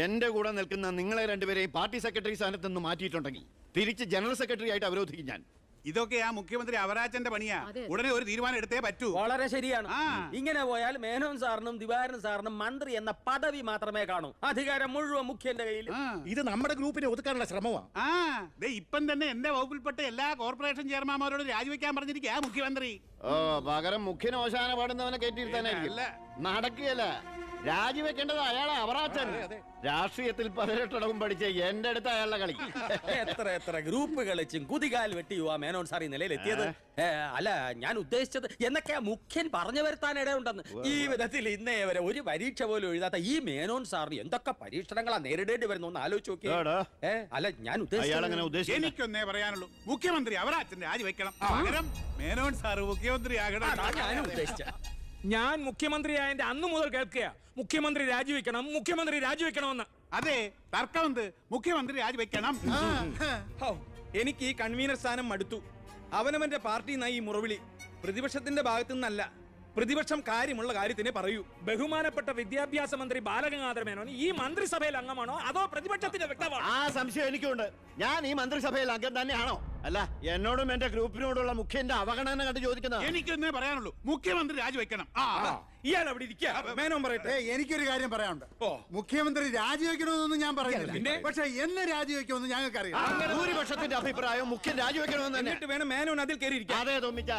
എന്റെ കൂടെ നിൽക്കുന്ന നിങ്ങളെ രണ്ടുപേരെയും പാർട്ടി സെക്രട്ടറി സ്ഥാനത്ത് നിന്ന് മാറ്റിയിട്ടുണ്ടെങ്കിൽ തിരിച്ച് ജനറൽ സെക്രട്ടറി ആയിട്ട് അവരോധിക്കും ഞാൻ. ഇതൊക്കെ ആ മുഖ്യമന്ത്രി അവരാച്ചന്റെ പണിയാ. ഉടനെ ഒരു തീരുമാനം എടുത്തേ പറ്റൂ. വളരെ ശരിയാണ്. ഇങ്ങനെ പോയാൽ മേനോൻ സാറിനും ദിവാരൻ സാറിനും മന്ത്രി എന്ന പദവി മാത്രമേ കാണൂ. അധികാരം മുഴുവൻ മുഖ്യന്റെ കയ്യിൽ. ഇത് നമ്മുടെ ഗ്രൂപ്പിനെ ഒതുക്കാനുള്ള ശ്രമമാണ്. ഇപ്പം തന്നെ എന്റെ വകുപ്പിൽപ്പെട്ട എല്ലാ കോർപ്പറേഷൻ ചെയർമാൻമാരോട് രാജിവെക്കാൻ പറഞ്ഞിരിക്കുക മുഖ്യമന്ത്രി. പകരം മുഖ്യന് ഓശാന പാടുന്നവനെ കയറ്റിയിരുത്താനായിരിക്കും. നടക്കുകയല്ല, രാജിവെക്കേണ്ടത് അയാളെ അവറാച്ചൻ. രാഷ്ട്രീയത്തിൽ 18 ഇടവും പഠിച്ച എന്റെ അടുത്ത് അയാളുടെ കളി. എത്ര എത്ര ഗ്രൂപ്പ് കളിച്ചും കുതികാൽ വെട്ടിയുവാ മേനോൻ സാർ ഈ നിലയിലെത്തിയത്. അല്ല, ഞാൻ ഉദ്ദേശിച്ചത് എന്നൊക്കെയാ മുഖ്യൻ പറഞ്ഞു വരുത്താൻ ഇടയുണ്ടെന്ന്. ഈ വിധത്തിൽ ഇന്നേ വരെ ഒരു പരീക്ഷ പോലും എഴുതാത്ത ഈ മേനോൻ സാറിന് എന്തൊക്കെ പരീക്ഷണങ്ങളാ നേരിടേണ്ടി വരുന്നു എന്ന് ആലോചിച്ച് നോക്കിയേ. അല്ല, ഞാൻ ഉദ്ദേശിച്ചത് എനിക്കൊന്നേ പറയാനുള്ളൂ, മുഖ്യമന്ത്രി അവരാച്ചന്റെ രാജിവെക്കണം. പകരം മേനോൻ സാർ മുഖ്യമന്ത്രി ആകണം. ഞാനും ഉദ്ദേശിച്ച ഞാൻ മുഖ്യമന്ത്രിയായ അന്ന് മുതൽ കേൾക്കുക മുഖ്യമന്ത്രി രാജിവെക്കണമെന്ന്. അതെ, തർക്കമെന്ത്? മുഖ്യമന്ത്രി രാജിവെക്കണം. എനിക്ക് ഈ കൺവീനർ സ്ഥാനം മടുത്തു. അവനവന്റെ പാർട്ടി ഈ മുറവിളി പ്രതിപക്ഷത്തിന്റെ ഭാഗത്തു നിന്നല്ല. പ്രതിപക്ഷം കാര്യമുള്ള കാര്യത്തിനെ പറയൂ. ബഹുമാനപ്പെട്ട വിദ്യാഭ്യാസ മന്ത്രി ബാലഗംഗാധര മേനോൻ ഈ മന്ത്രിസഭയിൽ അംഗമാണോ അതോ പ്രതിപക്ഷത്തിന്റെ വ്യക്തമാണോ? ആ സംശയം എനിക്കുണ്ട്. ഞാൻ ഈ മന്ത്രിസഭയിൽ അംഗം തന്നെയാണോ? അല്ല, എന്നോടും എന്റെ ഗ്രൂപ്പിനോടുള്ള മുഖ്യന്റെ അവഗണന കണ്ട് ചോദിക്കുന്നത്. എനിക്കൊന്നേ പറയാനുള്ളൂ, മുഖ്യമന്ത്രി രാജിവെക്കണം. ഇയാൾ അവിടെ ഇരിക്കുക. മേനോൻ പറയട്ടെ. എനിക്കൊരു കാര്യം പറയാനുണ്ട്. മുഖ്യമന്ത്രി രാജിവെക്കണമെന്നൊന്നും ഞാൻ പറയുന്നില്ല, പക്ഷെ എന്നെ രാജിവെക്കുമെന്ന് ഞങ്ങൾക്ക് അറിയാം. ഭൂരിപക്ഷത്തിന്റെ അഭിപ്രായം മുഖ്യൻ രാജിവെക്കണമെന്ന് തന്നെ. എന്നിട്ട് വേണം മേനോൻ അതിൽ കയറിയിരിക്കാം. അതെ തോമിച്ച,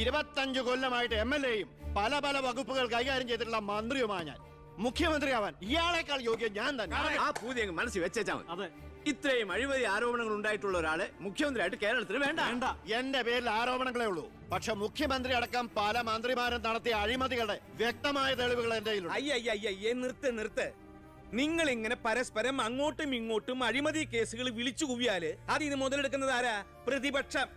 25 കൊല്ലമായിട്ട് MLA-യും പല പല വകുപ്പുകൾ കൈകാര്യം ചെയ്തിട്ടുള്ള മന്ത്രിയുമാണ് ഞാൻ. മുഖ്യമന്ത്രി ആവാൻ ഇയാളെക്കാൾ യോഗ്യം ഞാൻ തന്നെ. ആ പൂതി അങ്ങ് മനസ്സിൽ വെച്ചാൽ മതി. ഇത്രയും അഴിമതി ആരോപണങ്ങൾ ഉണ്ടായിട്ടുള്ള ഒരാളെ മുഖ്യമന്ത്രിയായിട്ട് കേരളത്തിന് വേണ്ട. എന്റെ പേരിൽ ആരോപണങ്ങളേ ഉള്ളൂ, പക്ഷെ മുഖ്യമന്ത്രി അടക്കം പല മന്ത്രിമാരും നടത്തിയ അഴിമതികളുടെ വ്യക്തമായ തെളിവുകൾ എന്റെ കയ്യിലുണ്ട്. അയ്യയ്യേ, നിർത്ത്. നിങ്ങൾ ഇങ്ങനെ പരസ്പരം അങ്ങോട്ടും ഇങ്ങോട്ടും അഴിമതി കേസുകൾ വിളിച്ചു കുവിയാല് അതിന് മുതലെടുക്കുന്നത് ആരാ? പ്രതിപക്ഷം.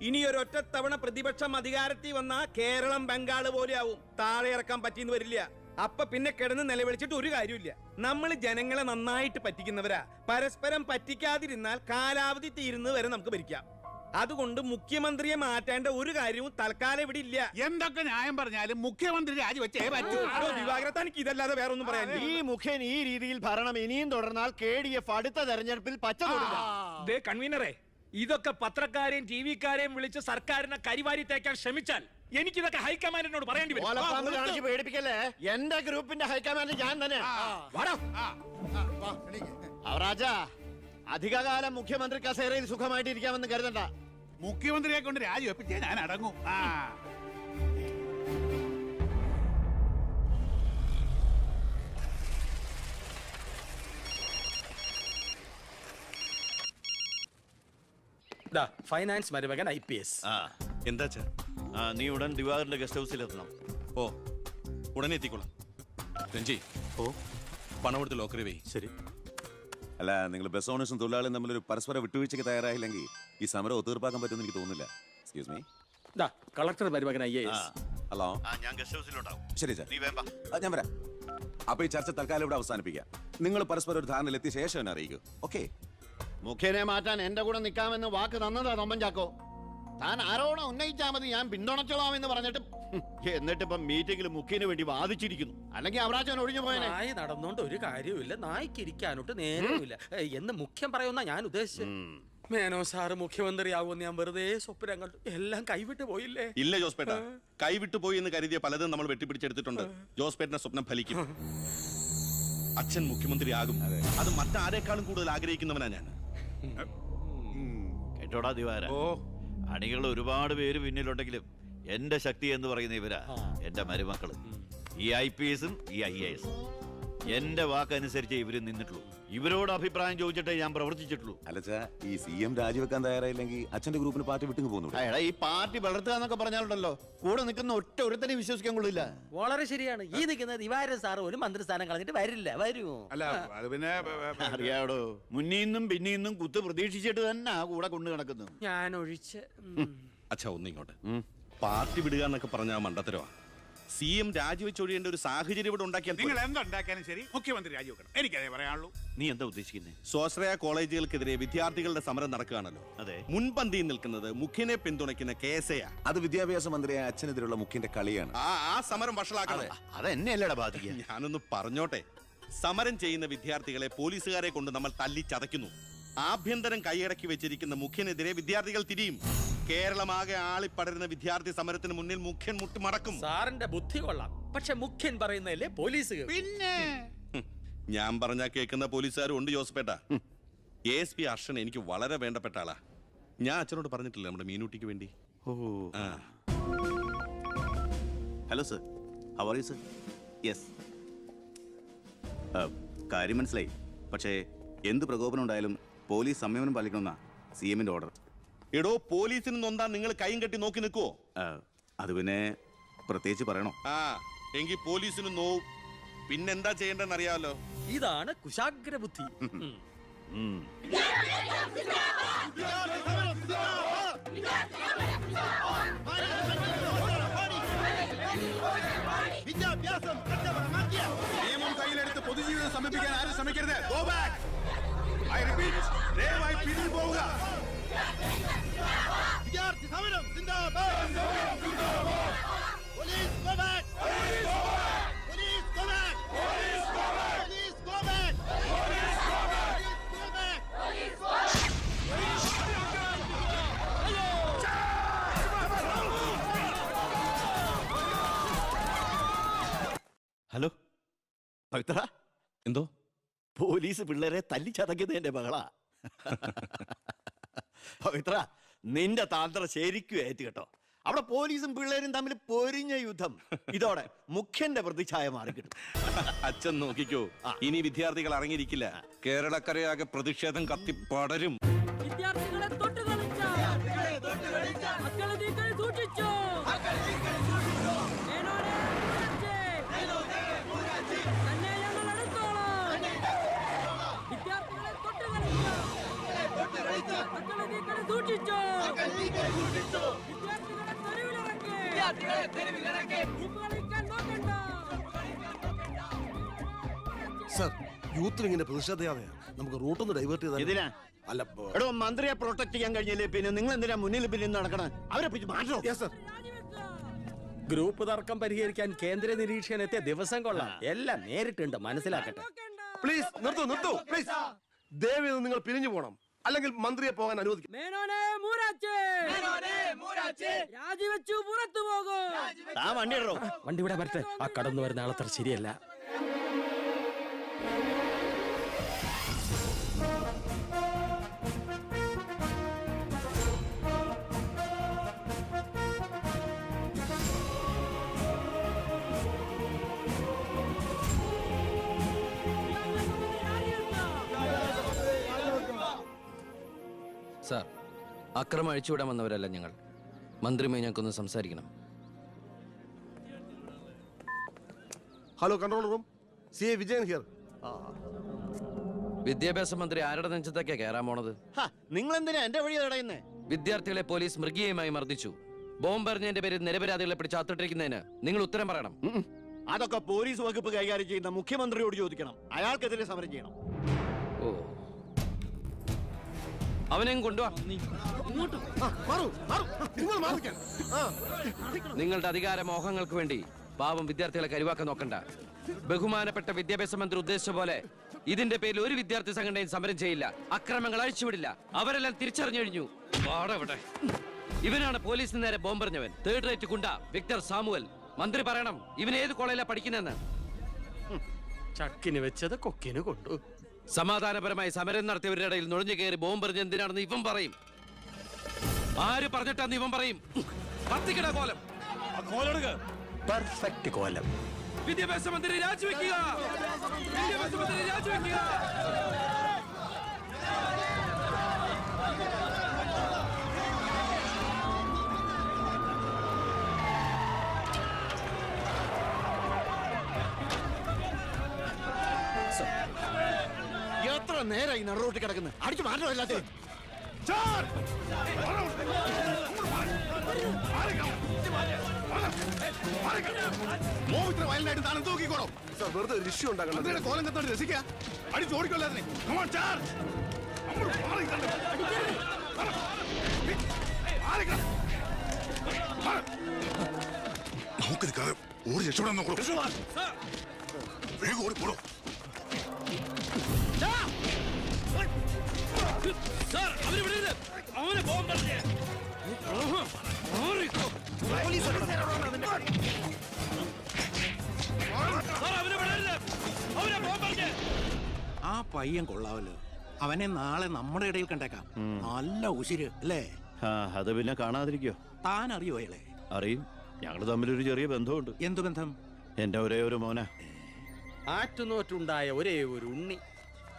ഇനി ഒരൊറ്റ തവണ പ്രതിപക്ഷം അധികാരത്തിൽ വന്നാ കേരളം ബംഗാള് പോലെ ആവും. താഴെ ഇറക്കാൻ പറ്റിയെന്ന് വരില്ല. അപ്പൊ പിന്നെ കിടന്ന് നിലവിളിച്ചിട്ട് ഒരു കാര്യമില്ല. നമ്മൾ ജനങ്ങളെ നന്നായിട്ട് പറ്റിക്കുന്നവരാ. പരസ്പരം പറ്റിക്കാതിരുന്നാൽ കാലാവധി തീരുന്നത് വരെ നമുക്ക് ഭരിക്കാം. അതുകൊണ്ട് മുഖ്യമന്ത്രിയെ മാറ്റേണ്ട ഒരു കാര്യവും തൽക്കാലം ഇവിടെ ഇല്ല. എന്തൊക്കെ ന്യായം പറഞ്ഞാലും മുഖ്യമന്ത്രി രാജിവെച്ചേ പറ്റൂ. ദിവാകരൻ, തനിക്ക് ഇതല്ലാതെ വേറെ ഒന്നും പറയാൻ. ഈ മുഖ്യൻ ഈ രീതിയിൽ ഭരണം ഇനിയും തുടർന്നാൽ KDF അടുത്ത തെരഞ്ഞെടുപ്പിൽ പച്ച തൊടില്ല. കൺവീനറെ, ഇതൊക്കെ പത്രക്കാരെയും TV-ക്കാരെയും വിളിച്ച് സർക്കാരിനെ കരിവാരി തേക്കാൻ ശ്രമിച്ചാൽ എനിക്കിതൊക്കെ ഹൈക്കമാൻഡിനോട് പറയേണ്ടി വരും. പേടിപ്പിക്കല്ലേ, എന്റെ ഗ്രൂപ്പിന്റെ ഹൈക്കമാൻഡ് ഞാൻ തന്നെ. അവറാജ, അധികകാലം മുഖ്യമന്ത്രി കസേരയിൽ സുഖമായിട്ട് ഇരിക്കാമെന്ന് കരുതണ്ട. മുഖ്യമന്ത്രിയെ കൊണ്ട് രാജിവെപ്പിച്ചേ ഞാൻ അടങ്ങും. ഫൈനാൻസ് മരുമകൻ IPS. എന്താ നീ ഉടൻ ദിവാകരന്റെ ഗസ്റ്റ് ഹൗസിൽ എത്തണം. ഓ, ഉടനെ എത്തിക്കോളാം. രഞ്ജി, പണം കൊടുത്ത് ലോക്കറി വേ. ശരി. അല്ല, നിങ്ങൾ ബസ് ഓണേഴ്സും തൊഴിലാളിയും തമ്മിൽ ഒരു പരസ്പര വിട്ടുവീഴ്ചയ്ക്ക് തയ്യാറായില്ലെങ്കിൽ ഈ സമരം ഒത്തീർപ്പാക്കാൻ പറ്റുമെന്ന് എനിക്ക് തോന്നുന്നില്ല. Excuse me. കളക്ടർ മരുമകൻ IAS. ഹലോ. ഞാൻ ഗസ്റ്റ് ഹൗസിലുണ്ടാവും. ശരി സാർ, ഞാൻ വരാം. അപ്പൊ ഈ ചർച്ച തൽക്കാലം ഇവിടെ അവസാനിപ്പിക്കാം. നിങ്ങൾ പരസ്പരം ഒരു ധാരണയിലെത്തിയ ശേഷം എന്നെ അറിയിക്കൂ. ഓക്കെ? മുഖ്യനെ മാറ്റാൻ എന്റെ കൂടെ നിൽക്കാമെന്ന് വാക്ക് തന്നതാ തൊമ്മൻ ചാക്കോ. താൻ ആരോണം ഉന്നയിച്ചാൽ മതി, ഞാൻ പിന്തുണച്ചോളാമെന്ന് പറഞ്ഞിട്ട് എന്നിട്ടിപ്പം മീറ്റിംഗിൽ മുഖ്യന് വേണ്ടി വാദിച്ചിരിക്കുന്നു. അല്ലെങ്കിൽ അവരാച്ചൻ ഒഴിഞ്ഞു പോയനെ. നായി നടന്നോണ്ട് ഒരു കാര്യമില്ല, നായ്ക്ക് ഇരിക്കാനോട്ട് നേരമില്ല എന്ന് മുഖ്യം പറയുന്ന ഞാൻ ഉദ്ദേശിച്ചത്. മേനോ സാറ് മുഖ്യമന്ത്രിയാവുമെന്ന് ഞാൻ വെറുതെ സ്വപ്നം കണ്ടു. എല്ലാം കൈവിട്ട് പോയില്ലേ? ഇല്ല ജോസ്പേട്ട, കൈവിട്ടു പോയി എന്ന് കരുതിയ പലതും നമ്മൾ വെട്ടിപ്പിടിച്ചെടുത്തിട്ടുണ്ട്. ജോസ്പേട്ടന്റെ സ്വപ്നം ഫലിക്കും. അച്ഛൻ മുഖ്യമന്ത്രിയാകും. അത് മറ്റാരേക്കാളും കൂടുതൽ ആഗ്രഹിക്കുന്നവനാ ഞാൻ. കേട്ടോടാ ദിവാര, അണികൾ ഒരുപാട് പേര് പിന്നിലുണ്ടെങ്കിലും എന്റെ ശക്തി എന്ന് പറയുന്ന ഇവരാ എന്റെ മരുമക്കള്. ഈ IPS-ഉം ഈ IAS-ഉം എന്റെ വാക്കനുസരിച്ച് ഇവര് നിന്നിട്ടുള്ളൂ. ഇവരോട് അഭിപ്രായം ചോദിച്ചിട്ടേ ഞാൻ പ്രവർത്തിച്ചിട്ടുള്ളൂ. അല്ലച്ചാ, ഈ CM രാജിവെക്കാൻ തയ്യാറായില്ലെങ്കിൽ അച്ഛന്റെ ഗ്രൂപ്പിന് പാർട്ടി വിട്ടു പോകുന്നു. ഈ പാർട്ടി വളർത്തുക എന്നൊക്കെ പറഞ്ഞാലുണ്ടല്ലോ, കൂടെ നിൽക്കുന്ന ഒറ്റ ഒരുത്തനെ വിശ്വസിക്കാൻ കൊള്ളില്ല. വളരെ ശരിയാണ്. ഈ നിൽക്കുന്ന ദിവാരൻ സാറ് ഒരു മന്ത്രിസ്ഥാനം കളഞ്ഞിട്ട് വരുമോ? അല്ല, അത് പിന്നെ അറിയാടോ, മുന്നീന്നും പിന്നീന്നും കുത്ത് പ്രതീക്ഷിച്ചിട്ട് തന്നെ കൂടെ കൊണ്ടു നടക്കുന്നു. ഞാൻ ഒഴിച്ച്. അച്ഛാ, ഒന്നിങ്ങോട്ട്. പാർട്ടി വിടുക എന്നൊക്കെ പറഞ്ഞാൽ മണ്ടത്തരവാ. CM രാജിവെച്ചൊഴിയേണ്ട ഒരു സാഹചര്യം ഇവിടെ ഉണ്ടാക്കിയാൽ നിങ്ങൾ എന്തുണ്ടാക്കിയാലും ശരി മുഖ്യമന്ത്രി രാജിവെക്കണം. എനിക്കതേ പറയാനുള്ളൂ. നീ എന്താ ഉദ്ദേശിക്കുന്നത്? സ്വാശ്രയ കോളേജുകൾക്കെതിരെ വിദ്യാർത്ഥികളുടെ സമരം നടക്കുകയാണല്ലോ. അതെ. മുൻപന്തിയിൽ നിൽക്കുന്നത് മുഖ്യനെ പിന്തുണയ്ക്കുന്ന KSA. അത് വിദ്യാഭ്യാസ മന്ത്രിയായ അച്ഛനെതിരുള്ള മുഖ്യന്റെ കളിയാണ്. ആ സമരം വഷളാക്കണം. അതെന്നെയല്ലടാ ബാധിക്കുക. ഞാനൊന്ന് പറഞ്ഞോട്ടെ, സമരം ചെയ്യുന്ന വിദ്യാർത്ഥികളെ പോലീസുകാരെ കൊണ്ട് നമ്മൾ തല്ലിച്ചതയ്ക്കുന്നു. ആഭ്യന്തരം കൈയടക്കി വെച്ചിരിക്കുന്ന മുഖ്യനെതിരെ വിദ്യാർത്ഥികൾ തിരിയും. കേരളമാകെ ആളിപ്പടരുന്ന വിദ്യാർത്ഥി സമരത്തിന് മുന്നിൽ മുഖ്യൻ മുട്ടുമടക്കും. സാറിന്റെ ബുദ്ധി കൊള്ളാം, പക്ഷെ മുഖ്യൻ പറയുന്നതല്ലേ പോലീസ് കേൾക്കൂ. പിന്നെ ഞാൻ പറഞ്ഞാ കേൾക്കുന്ന പോലീസുകാരും ഉണ്ട് ജോസഫേട്ട. ASP അർഷൻ എനിക്ക് വളരെ വേണ്ടപ്പെട്ട ആളാ. ഞാൻ അച്ഛനോട് പറഞ്ഞിട്ടില്ല നമ്മുടെ മീനൂട്ടിക്ക് വേണ്ടി. ആ. Hello sir, how are you sir? Yes, കാര്യം മനസ്സിലായി. പക്ഷേ എന്ത് പ്രകോപനം ഉണ്ടായാലും പോലീസ് സംയമനം പാലിക്കണമെന്നാ CMന്റെ ഓർഡർ. എടോ, പോലീസിന് നൊന്താ നിങ്ങൾ കൈയും കെട്ടി നോക്കി നിൽക്കുവോ? അത് പിന്നെ പ്രത്യേകിച്ച് പറയണോ? ആ, എങ്കിൽ പോലീസിന് നോവും. പിന്നെന്താ ചെയ്യേണ്ടെന്ന് അറിയാമല്ലോ. ഇതാണ് കുശാഗ്ര ബുദ്ധി. നിയമം കയ്യിലെടുത്ത് പൊതുജീവിതം സമർപ്പിക്കാൻ ആരും ശ്രമിക്കരുത്. Go back. I repeat, ദയവായി പിന്നിൽ പോവുക. വിദ്യാർത്ഥി സമരം സിന്ദാബാദ്. Police go back. Police go back. Police go back. Police go back. Police go back. Police go back. Police go back. Hello Pavithra, എന്തോ പോലീസ് പിള്ളേരെ തല്ലിച്ചതക്കിയത് എന്റെ മകളാ. പവിത്ര, നിന്റെ താന്ത്രം ശരിക്കും ഏറ്റ് കേട്ടോ. അവിടെ പോലീസും പിള്ളേരും തമ്മിൽ പൊരിഞ്ഞ യുദ്ധം. ഇതോടെ മുഖ്യന്റെ പ്രതിച്ഛായ മാറിക്കിട്ടും. അച്ഛൻ നോക്കിക്കോ, ഇനി വിദ്യാർത്ഥികൾ ഇറങ്ങിയിരിക്കില്ല. കേരളക്കരയാകെ പ്രതിഷേധം കത്തിപ്പടരും. വിദ്യാർത്ഥികളെ തൊട്ടുകളിച്ച മക്കളെ നീക്കൾ സൂക്ഷിച്ചു. തന്നെ ഞങ്ങൾ എടുത്തോളാം. വിദ്യാർത്ഥികളെ തൊട്ടുകളിച്ച മക്കളെ നീക്കൾ സൂക്ഷിച്ചു. വിദ്യാർത്ഥികളെ തെരുവിലിറക്കി കളിക്കാൻ നോക്കണ്ട. സർ, യൂത്തിൽ ഇങ്ങനെ പ്രതിഷേധയാതെയാണ് നമുക്ക് റൂട്ടൊന്ന് ഡൈവേർട്ട് ചെയ്താൽ. ഇതിനാ അല്ല, എടോ, മന്ത്രിയെ പ്രൊട്ടക്ട് ചെയ്യാൻ കഴിഞ്ഞില്ലേ പിന്നെ നിങ്ങൾ എന്തിനാ മുന്നിൽ പിന്നിൽ നടക്കണം? അവരെ പിടിച്ച് മാറ്റോ. Yes sir. ഗ്രൂപ്പ് തർക്കം പരിഹരിക്കാൻ കേന്ദ്ര നിരീക്ഷകൻ എത്തിയ ദിവസം കൊള്ളാം. എല്ലാം നേരിട്ടുണ്ട്, മനസ്സിലാക്കട്ടെ. പ്ലീസ് നിർത്തൂ പ്ലീസ്. ദയവേത് നിങ്ങൾ പിരിഞ്ഞു പോകണം, അല്ലെങ്കിൽ മന്ത്രിയെ പോകാൻ അനുവദിക്കും. മേനോനെ മൂരാച്ചേ രാജിവെച്ചു പുറത്തു പോകും. ആ വണ്ടി ഇടറോ. വണ്ടി ഇവിടെ വരട്ടെ. ആ കടന്നു വരുന്ന ആളത്ര ശരിയല്ല. സാർ, അക്രമം അഴിച്ചുവിടാൻ വന്നവരല്ല ഞങ്ങൾ. മന്ത്രിയുമായി ഞങ്ങൾക്കൊന്ന് സംസാരിക്കണം. Hello control room, CA Vijayan here. വിദ്യാഭ്യാസ മന്ത്രി ആരുടെ നെഞ്ചത്തൊക്കെയാ കയറാൻ പോണത്? നിങ്ങൾ എന്തിനാ എന്റെ വഴി തടയുന്നേ? വിദ്യാർത്ഥികളെ പോലീസ് മൃഗീയമായി മർദ്ദിച്ചു. ബോംബെറിഞ്ഞതിന്റെ പേരിൽ നിരപരാധികളെ പിടിച്ച് അത്തിട്ടിരിക്കുന്നതിന് നിങ്ങൾ ഉത്തരം പറയണം. അതൊക്കെ പോലീസ് വകുപ്പ് കൈകാര്യം ചെയ്യുന്ന മുഖ്യമന്ത്രിയോട് ചോദിക്കണം. അയാൾക്കെതിരെ സമരം ചെയ്യണം. ഓ, അവനെയും കൊണ്ടുവാ. നിങ്ങളുടെ അധികാര മോഹങ്ങൾക്ക് വേണ്ടി പാവം വിദ്യാർത്ഥികളെ കരുവാക്കാൻ നോക്കണ്ട. ബഹുമാനപ്പെട്ട വിദ്യാഭ്യാസ മന്ത്രി ഉദ്ദേശിച്ച പോലെ ഇതിന്റെ പേരിൽ ഒരു വിദ്യാർത്ഥി സംഘടനയും സമരം ചെയ്യില്ല, അക്രമങ്ങൾ അഴിച്ചുവിടില്ല. അവരെല്ലാം തിരിച്ചറിഞ്ഞു കഴിഞ്ഞു. ഇവനാണ് പോലീസിന് നേരെ ബോംബെറിഞ്ഞവൻ, 3rd റേറ്റ് ഗുണ്ട വിക്ടർ സാമുവൽ. മന്ത്രി പറയണം ഇവൻ ഏത് കോളേജിലാണ് പഠിക്കുന്നതെന്ന്. ചക്കിന് വെച്ചത് കൊക്കിന് കൊണ്ടു. സമാധാനപരമായി സമരം നടത്തിയവരുടെ ഇടയിൽ നുഴഞ്ഞു കയറി ബോംബെറിഞ്ഞ് എന്തിനാണെന്ന് ഇവൻ പറയും. ആര് പറഞ്ഞിട്ടാന്ന് ഇവൻ പറയും. കത്തിക്കട കോലം. പെർഫെക്റ്റ് കോലം. വിദ്യാഭ്യാസ മന്ത്രി രാജിവെക്കുക. വിദ്യാഭ്യാസ മന്ത്രി രാജിവെക്കുക. എത്ര നേരം ഈ നടുറോട്ടിൽ കിടക്കുന്നത്? അടിച്ചു മാറ്റം എല്ലാத்தைയും. വയലിനായിട്ട് താനും തൂക്കിക്കോളും. സർ, വെറുതെ ഒരു ഇഷ്യൂ ഉണ്ടാക്കണം. കോലം കത്തോണ്ട് രസിക്കുക. അടിച്ചു ഓടിക്കൊല്ലാതെ നമുക്കിത് ഓടി രക്ഷപ്പെടാൻ നോക്കൂ. വേഗം ഓടിപ്പോടോ. സാർ അവരെ വിടരുത്. അവനെ പോകാൻ പറഞ്ഞേ. സാർ അവനെ വിടരുത്. അവനെ പോകാൻ പറഞ്ഞേ. ആ പയ്യൻ കൊള്ളാവല്ലോ. അവനെ നാളെ നമ്മുടെ ഇടയിൽ കണ്ടേക്കാം. നല്ല ഉശിര് അല്ലേ? അത് പിന്നെ കാണാതിരിക്കോ? താൻ അറിയോ അയാളെ? അറിയും. ഞങ്ങൾ തമ്മിലൊരു ചെറിയ ബന്ധമുണ്ട്. എന്തു ബന്ധം? എന്റെ ഒരേ ഒരു മോന. ആറ്റുനോറ്റുണ്ടായ ഒരേ ഒരു ഉണ്ണി.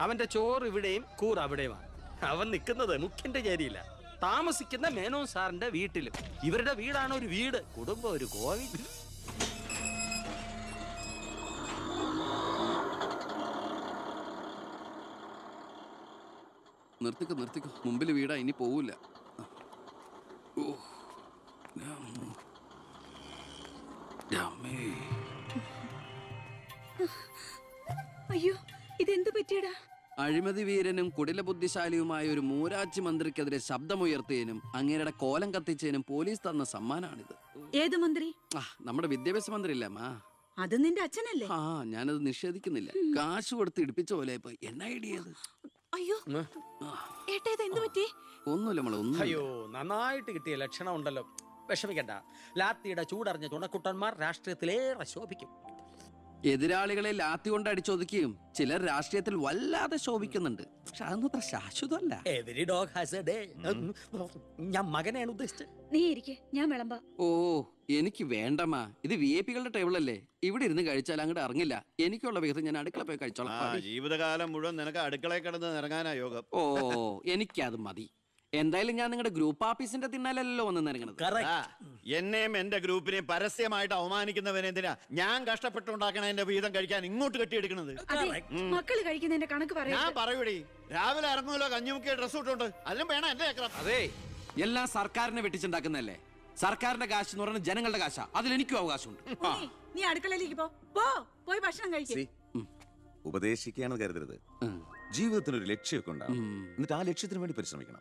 അവന്റെ ചോറ് ഇവിടെയും കൂറ് അവിടെയുമാണ്. അവൻ നിൽക്കുന്നത് മുഖ്യന്റെ ചേരിയില്ല, താമസിക്കുന്ന മേനോൻ സാറിന്റെ വീട്ടിലും. ഇവരുടെ വീടാണ് ഒരു വീട്, കുടുംബം ഒരു കോവിൽ. നിർത്തിക്കോ മുമ്പിൽ വീടാ, ഇനി പോവില്ല. അയ്യോ ഇതെന്ത് പറ്റിയടാ? അഴിമതി വീരനും കുടില ബുദ്ധിശാലിയുമായ ഒരു മൂരാജി മന്ത്രിക്കെതിരെ ശബ്ദമുയർത്തിയതിനും അങ്ങേരുടെ കോലം കത്തിച്ചതിനും പോലീസ് തന്ന സമ്മാനാണിത്. ഏത് മന്ത്രി? നമ്മുടെ വിദ്യാഭ്യാസ മന്ത്രി ഇല്ലേ അമ്മ? അത് നിന്റെ അച്ഛനല്ലേ? ഞാനത് നിഷേധിക്കുന്നില്ല. കാശ് കൊടുത്ത് ഇടിപ്പിച്ച പോലെ പോയി. എന്നാ ഐഡിയത്? അയ്യോ ഏട്ടാ ഇത് എന്ത് പറ്റി? ഒന്നുമില്ല മോളെ, ഒന്നും. അയ്യോ നന്നായിട്ട് കിട്ടിയ ലക്ഷണം ഉണ്ടല്ലോ. വിഷമിക്കണ്ട. ലാത്തിയുടെ ചൂടറിഞ്ഞ തുണക്കുട്ടന്മാർ രാഷ്ട്രീയത്തിലേറെ ശോഭിക്കും. എതിരാളികളെ ലാത്തി കൊണ്ട് അടിച്ചൊതുക്കിയും ചിലർ രാഷ്ട്രീയത്തിൽ വല്ലാതെ ശോഭിക്കുന്നുണ്ട്. പക്ഷെ അതൊന്നും അത്ര ശാശ്വതമല്ല. Every dog has a day. ഞാൻ മകനെയാണ് ഉദ്ദേശിച്ചത്. നീ ഇരിക്കെ, ഞാൻ വിളമ്പാ. ഓ എനിക്ക് വേണ്ടമ്മ. ഇത് VIP-കളുടെ ടേബിൾ അല്ലേ? ഇവിടെ ഇരുന്ന് കഴിച്ചാൽ അങ്ങോട്ട് ഇറങ്ങില്ല. എനിക്കുള്ള വിധം ഞാൻ അടുക്കള പോയി കഴിച്ചോളാം. ജീവിതകാലം മുഴുവൻ നിനക്ക് അടുക്കളയിൽ കിടന്ന് ഇറങ്ങാനാ യോഗം. ഓ എനിക്കത് മതി. എന്തായാലും ഞാൻ നിങ്ങളുടെ ഗ്രൂപ്പ് ഓഫീസിന്റെ തിന്നാലല്ലോ വന്ന് നിറങ്ങണത്. എന്നെയും എന്റെ ഗ്രൂപ്പിനെയും പരസ്യമായിട്ട് അവമാനിക്കുന്നവനെന്തിനാ ഞാൻ കഷ്ടപ്പെട്ടുണ്ടാക്കണ എന്റെ വീതം കഴിക്കാൻ ഇങ്ങോട്ട് കെട്ടിയെടുക്കണത്? മക്കള് കഴിക്കുന്നതിന്റെ കണക്ക് പറയാ. ഞാൻ പറയൂടി, രാവിലെ ഇറങ്ങുമല്ലോ കഞ്ഞിമുക്കിയ ഡ്രസ് ഇട്ടുണ്ട്, അതിനും വേണം എന്റെ ചക്രം. അതെ, എല്ലാം സർക്കാരിനെ വെട്ടിച്ചുണ്ടാക്കുന്നതല്ലേ? സർക്കാരിന്റെ കാശ് എന്ന് പറയുന്നത് ജനങ്ങളുടെ കാശാ. അതിലെനിക്കും അവകാശമുണ്ട്. നീ അടുക്കളയിലേക്ക് പോയി ഭക്ഷണം കഴിക്കും. ഉപദേശിക്കുകയാണെന്ന് കരുതരുത്. ജീവിതത്തിന് ഒരു ലക്ഷ്യമൊക്കെ ഉണ്ടാവും. എന്നിട്ട് ആ ലക്ഷ്യത്തിന് വേണ്ടി പരിശ്രമിക്കണം.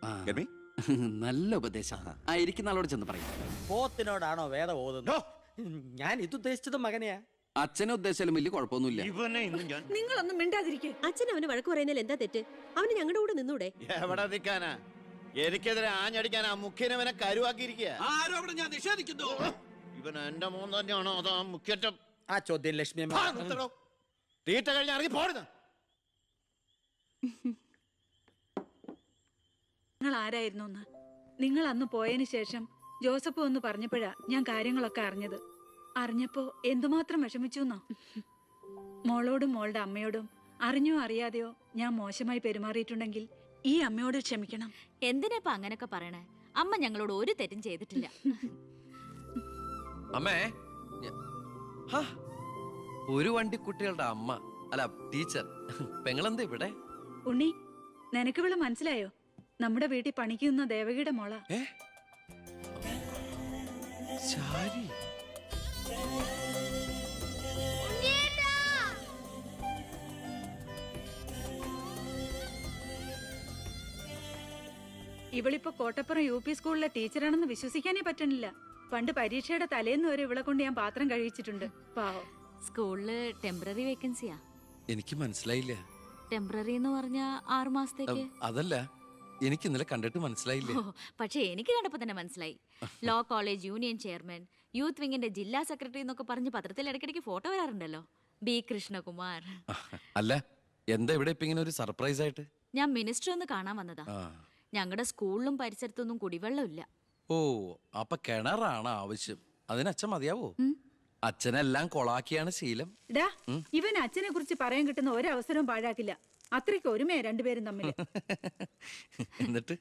നല്ല ഉപദേശം. ഇരിക്കുന്ന ആളോട് ചെന്ന് പറയും. പോത്തിനോടാണോ വേദം ഓതുന്നത്? ഞാൻ ഇത് ഉദ്ദേശിച്ചത് മകനെയാ. അച്ഛനെ ഉദ്ദേശിച്ചാലും വലിയ കുഴപ്പമൊന്നുമില്ല. നിങ്ങളൊന്നും മിണ്ടാതിരിക്കെ. അച്ഛൻ അവന് വഴക്ക് പറയുന്നതിൽ എന്താ തെറ്റ്? അവന് ഞങ്ങളുടെ കൂടെ നിന്നൂടെ? എവിടെ നിൽക്കാനാ? എനിക്കെതിരെ ആഞ്ഞടിക്കാൻ ആ മുഖ്യനവനെ കരുവാക്കിയിരിക്കുക. ഞാൻ നിഷേധിക്കുന്നു. ഇവൻ എന്റെ മോൻ തന്നെയാണോ അതോ മുഖ്യറ്റം? ആ ചോദ്യം ലക്ഷ്മി തീറ്റ കഴിഞ്ഞ് ഇറങ്ങി പോടുന്നു. നിങ്ങൾ ആരായിരുന്നു? നിങ്ങൾ അന്ന് പോയതിനു ശേഷം ജോസഫ് ഒന്ന് പറഞ്ഞപ്പോഴാ ഞാൻ കാര്യങ്ങളൊക്കെ അറിഞ്ഞത്. അറിഞ്ഞപ്പോ എന്തുമാത്രം വിഷമിച്ചു. മോളോടും മോളുടെ അമ്മയോടും അറിഞ്ഞോ അറിയാതെയോ ഞാൻ മോശമായി പെരുമാറിയിട്ടുണ്ടെങ്കിൽ ഈ അമ്മയോട് ക്ഷമിക്കണം. എന്തിനാ അങ്ങനൊക്കെ പറയണേ? അമ്മ ഞങ്ങളോട് ഒരു തെറ്റും ചെയ്തിട്ടില്ല. അമ്മേ, ഒരു വണ്ടി കുട്ടികളുടെ അമ്മ അല്ല ടീച്ചർ. പെങ്ങളെന്താ ഇവിടെ? ഉണ്ണി, നിനക്ക് ഇവിടെ മനസ്സിലായോ? നമ്മുടെ വീട്ടിൽ പണിക്ക് നിന്ന ദേവകിയുടെ മോള. ഇവളിപ്പോ കോട്ടപ്പുറം UP സ്കൂളിലെ ടീച്ചറാണെന്ന് വിശ്വസിക്കാനേ പറ്റണില്ല. പണ്ട് പരീക്ഷയുടെ തലേന്ന് വരെ ഇവളെ കൊണ്ട് ഞാൻ പാത്രം കഴിച്ചിട്ടുണ്ട്. പാവം. സ്കൂളില് ടെമ്പററി വേക്കൻസിയാ. എനിക്ക് മനസ്സിലായില്ല. ടെമ്പററി എന്ന് പറഞ്ഞാ 6 മാസത്തേക്ക്. അതല്ല, എനിക്ക് ഇന്നലെ കണ്ടിട്ട് മനസ്സിലായില്ല. പക്ഷെ എനിക്ക് കണ്ടപ്പോ തന്നെ മനസ്സിലായി. Law college union chairman, youth വിങ്ങിന്റെ ജില്ലാ സെക്രട്ടറി എന്നൊക്കെ പറഞ്ഞ് പത്രത്തിൽ ഇടയ്ക്കിടയ്ക്ക് ഫോട്ടോ വരാറുണ്ടല്ലോ. B. കൃഷ്ണകുമാർ. അല്ല, എന്താ ഇവിടെ ഇപ്പൊ ഇങ്ങനെ ഒരു സർപ്രൈസ് ആയിട്ട്? ഞാൻ മിനിസ്റ്റർ ഒന്ന് കാണാൻ വന്നതാ. ഞങ്ങളുടെ സ്കൂളിലും പരിസരത്തൊന്നും കുടിവെള്ളം ഇല്ല. ഓ, അപ്പൊ കിണറാണ് ആവശ്യം. അതിന് അച്ഛൻ മതിയാവോ? അച്ഛനെല്ലാം കൊളാക്കിയാണ് ശീലം. ഇവൻ അച്ഛനെ കുറിച്ച് പറയാൻ കിട്ടുന്ന ഒരവസരവും പാഴാക്കില്ല. അത്രയ്ക്ക് ഒരുമയാ രണ്ടുപേരും തമ്മിൽ. എന്നിട്ട്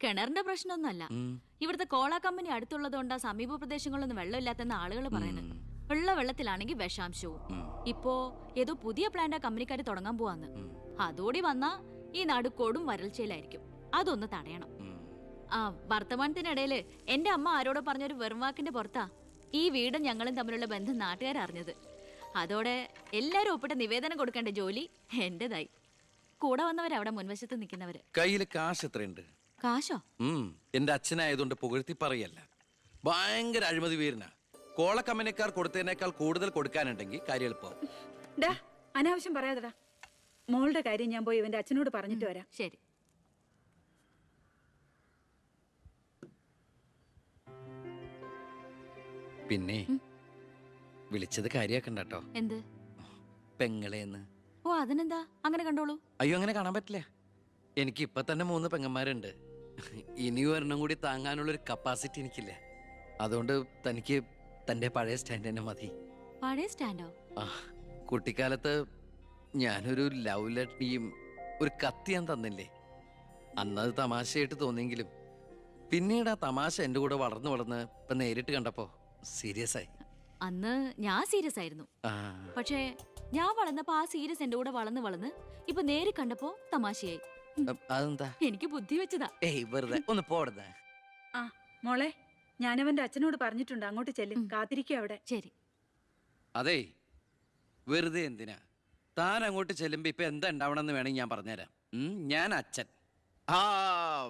കിണറിന്റെ പ്രശ്നമൊന്നുമല്ല. ഇവിടുത്തെ കോള കമ്പനി അടുത്തുള്ളതുകൊണ്ടാ സമീപ പ്രദേശങ്ങളിലൊന്നും വെള്ളമില്ലാത്തെന്ന് ആളുകൾ പറയുന്നത്. ഉള്ള വെള്ളത്തിലാണെങ്കിൽ വിഷാംശവും. ഇപ്പോ ഏതോ പുതിയ പ്ലാന്റ് ആ കമ്പനിക്കാര് തുടങ്ങാൻ പോവാന്ന്. അതോടി വന്നാ ഈ നാട് കൊടും വരൾച്ചയിലായിരിക്കും. അതൊന്ന് തടയണം. വർത്തമാനത്തിനിടയില് എന്റെ അമ്മ ആരോടോ പറഞ്ഞൊരു വെറുവാക്കിന്റെ പുറത്താ ഈ വീടും ഞങ്ങളും തമ്മിലുള്ള ബന്ധം നാട്ടുകാരറിഞ്ഞത്. അതോടെ എല്ലാരും ഒപ്പിട്ട് നിവേദനം കൊടുക്കേണ്ട ജോലി എന്റേതായി. കൂടെ വന്നവരവിടെ മുൻവശത്ത് നിൽക്കുന്നവര്. കയ്യില് കാശ് എത്രയുണ്ട്? കാശോ? എന്റെ അച്ഛനായതുകൊണ്ട് പുകഴ്ത്തി പറയല്ല. ഭയങ്കര അഴിമതി വീരനാ. കോള കമ്പനിക്കാർ കൊടുത്തതിനേക്കാൾ കൂടുതൽ കൊടുക്കാനുണ്ടെങ്കിൽ കാര്യം എളുപ്പമാവും. അനാവശ്യം പറയാതെടാ. മോളുടെ കാര്യം ഞാൻ പോയി ഇവന്റെ അച്ഛനോട് പറഞ്ഞിട്ട് വരാം. ശരി. പിന്നെ വിളിച്ചത് കാര്യാക്കണ്ട കേട്ടോ. എന്ത്? പെങ്ങളേന്ന്. ഓ അതിനെന്താ, അങ്ങനെ കണ്ടോളൂ. അയ്യോ അങ്ങനെ കാണാൻ പറ്റില്ല. എനിക്ക് ഇപ്പൊ തന്നെ 3 പെങ്ങന്മാരുണ്ട്. ഇനി ഒരെണ്ണം കൂടി താങ്ങാനുള്ളൊരു കപ്പാസിറ്റി എനിക്കില്ല. അതുകൊണ്ട് തനിക്ക് തന്റെ പഴയ സ്റ്റാൻഡ് തന്നെ മതി. പഴയ സ്റ്റാൻഡോ? ആ, കുട്ടിക്കാലത്ത് ഞാനൊരു ലവ് ലെറ്ററിയും ഒരു കത്തി ഞാൻ തന്നില്ലേ. അന്നത് തമാശയായിട്ട് തോന്നിയെങ്കിലും പിന്നീട് ആ തമാശ എൻ്റെ കൂടെ വളർന്ന് വളർന്ന് ഇപ്പൊ നേരിട്ട് കണ്ടപ്പോ സീരിയസ് ആയി. അന്ന് ഞാൻ സീരിയസ് ആയിരുന്നു. പക്ഷേ ഞാൻ വളർന്നപ്പോ ആ സീരിയസ് എന്റെ കൂടെ വളർന്ന് ഇപ്പൊ നേരിൽ കണ്ടപ്പോ തമാശയായി. അതെന്താ? എനിക്ക് ബുദ്ധി വെച്ചതാ. ഏയ് വെറുതെ ഒന്ന് പോടുന്നേ. ആ മോളെ, ഞാനവന്റെ അച്ഛനോട് പറഞ്ഞിട്ടുണ്ട്, അങ്ങോട്ട് ചെല്ലും, കാത്തിരിക്കുക അവിടെ. ശരി. അതെ, വെറുതെ എന്തിനാ താൻ അങ്ങോട്ട് ചെല്ലുമ്പോ ഇപ്പൊ എന്താ ഉണ്ടാവണമെന്ന് വേണമെങ്കിൽ ഞാൻ പറഞ്ഞുതരാം. ഞാൻ അച്ഛൻ. ആ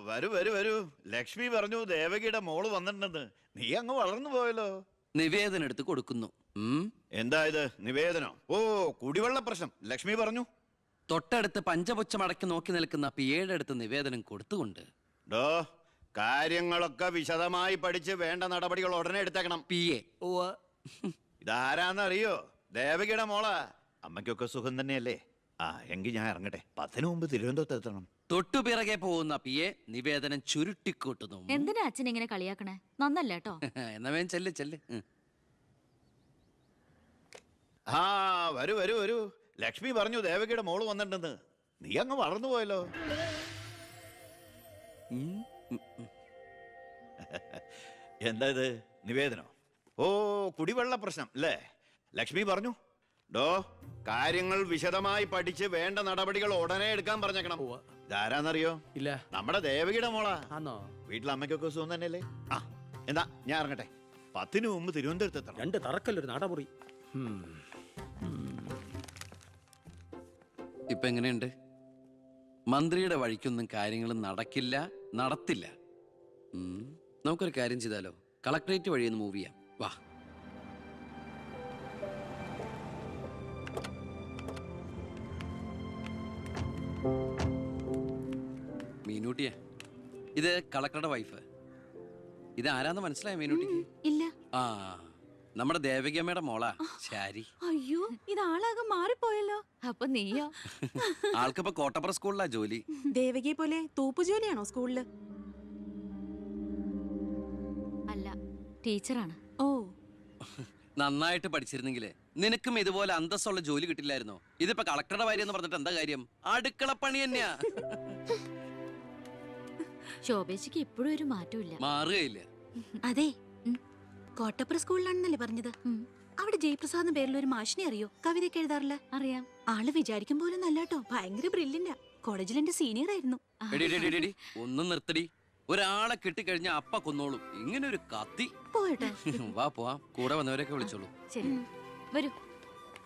വരൂ വരൂ വരൂ. ലക്ഷ്മി പറഞ്ഞു ദേവകിയുടെ മോള് വന്നിട്ടുണ്ടെന്ന്. നീ അങ്ങ് വളർന്നു പോയല്ലോ. നിവേദനം എടുത്ത് കൊടുക്കുന്നു. എന്താ ഇത് നിവേദനം? ഓ കുടിവെള്ള പ്രശ്നം ലക്ഷ്മി പറഞ്ഞു. തൊട്ടടുത്ത് പഞ്ചപുച്ഛമടക്കി നോക്കി നിൽക്കുന്ന പിയേടെ അടുത്ത് നിവേദനം കൊടുത്തുകൊണ്ട് ഡോ കാര്യങ്ങളൊക്കെ വിശദമായി പഠിച്ച് വേണ്ട നടപടികൾ ഉടനെ എടുത്തേക്കണം. പിയെ ഇതാരാന്നറിയോ? ദേവകിയുടെ മോളാ. അമ്മയ്ക്കൊക്കെ സുഖം തന്നെയല്ലേ? ആ എങ്കിൽ ഞാൻ ഇറങ്ങട്ടെ. 10 മുമ്പ് തിരുവനന്തപുരത്ത് എത്തണം. തൊട്ടുപിറകെ പോകുന്ന പിയെ നിവേദനം ചുരുട്ടിക്കൂട്ടുന്നു. എന്തിനാ അച്ഛൻ ഇങ്ങനെ കളിയാക്കണേ? നന്നല്ല കേട്ടോ. എന്നാ വേഗം ചെല്ല് ചെല്ല്. ആ വരൂ വരൂ വരൂ. ലക്ഷ്മി പറഞ്ഞു ദേവകിയുടെ മോള് വന്നിട്ടുണ്ടെന്ന്. നീ അങ്ങ് വളർന്നു പോയല്ലോ. എന്താ ഇത് നിവേദനം? ഓ കുടിവെള്ള പ്രശ്നം അല്ലേ? ലക്ഷ്മി പറഞ്ഞു ഡോ കാര്യങ്ങൾ വിശദമായി പഠിച്ച് വേണ്ട നടപടികൾ ഉടനെ എടുക്കാൻ പറഞ്ഞേക്കണം. ഇതാരാന്നറിയോ? ഇല്ല. നമ്മുടെ ദേവകിയുടെ മോളാ. ആണോ? വീട്ടിൽ അമ്മയ്ക്കൊക്കെ സുഖം തന്നെയല്ലേ? ആ എന്താ ഞാൻ ഇറങ്ങട്ടെ. 10 മുമ്പ് തിരുവനന്തപുരത്ത് എത്തണം. 2 തറക്കല്ലൊരു നാടമുറി. ഇപ്പൊ എങ്ങനെയുണ്ട്? മന്ത്രിയുടെ വഴിക്കൊന്നും കാര്യങ്ങൾ നടക്കില്ല, നടത്തില്ല. നമുക്കൊരു കാര്യം ചെയ്താലോ? കളക്ടറേറ്റ് വഴി ഒന്ന് മൂവ് ചെയ്യാം. വാ. മീനൂട്ടിയെ, ഇത് കളക്ടറുടെ വൈഫ്. ഇത് ആരാന്ന് മനസ്സിലായ മീനൂട്ടിക്ക്? ഇല്ല. ആ നമ്മുടെ ദേവകിയമ്മയുടെ മോളാ ശാരി. അയ്യോ, ഇത് ആളാകെ മാറിപ്പോയല്ലോ. അപ്പൊ നീയോ? ആൾക്കിപ്പോ കോട്ടപ്പുറ സ്കൂളിലാ ജോലി. ദേവകിയെ പോലെ തൂപ്പു ജോലിയാണോ സ്കൂളില്? അല്ല, ടീച്ചറാണ്. ഓ നന്നായിട്ട് പഠിച്ചിരുന്നെങ്കിലേ നിനക്കും ഇതുപോലെ അന്തസ്സുള്ള ജോലി കിട്ടില്ലായിരുന്നോ? ഇതിപ്പോ കളക്ടറുടെ ഭാര്യ എന്ന് പറഞ്ഞിട്ട് എന്താ കാര്യം? അടുക്കളപ്പണി തന്നെയാ. ശോഭേച്ചിക്ക് ഇപ്പോഴും ഒരു മാറ്റമില്ല. മാറുകയില്ല. അതെ, കോട്ടപ്പുറ സ്കൂളിലാണെന്നല്ലേ പറഞ്ഞത്? അവിടെ ജയപ്രസാദ് പേരിൽ ഒരു മാഷിനെ അറിയോ? കവിതയൊക്കെ എഴുതാറില്ല. അറിയാം. ആള് വിചാരിക്കും പോലെ നല്ലാട്ടോ, ഭയങ്കര ബ്രില്യന്റാ. കോളേജിൽ എന്റെ സീനിയർ ആയിരുന്നു. ഒന്നും നിർത്തടി. ഒരാളെ കിട്ടിക്കഴിഞ്ഞ അപ്പ കൊന്നോളും. ഇങ്ങനെ ഒരു കത്തി. പോയട്ടെ. വാ പോവാം. കൂടെ വന്നവരൊക്കെ വിളിച്ചോളൂ. ശരി, വരൂ.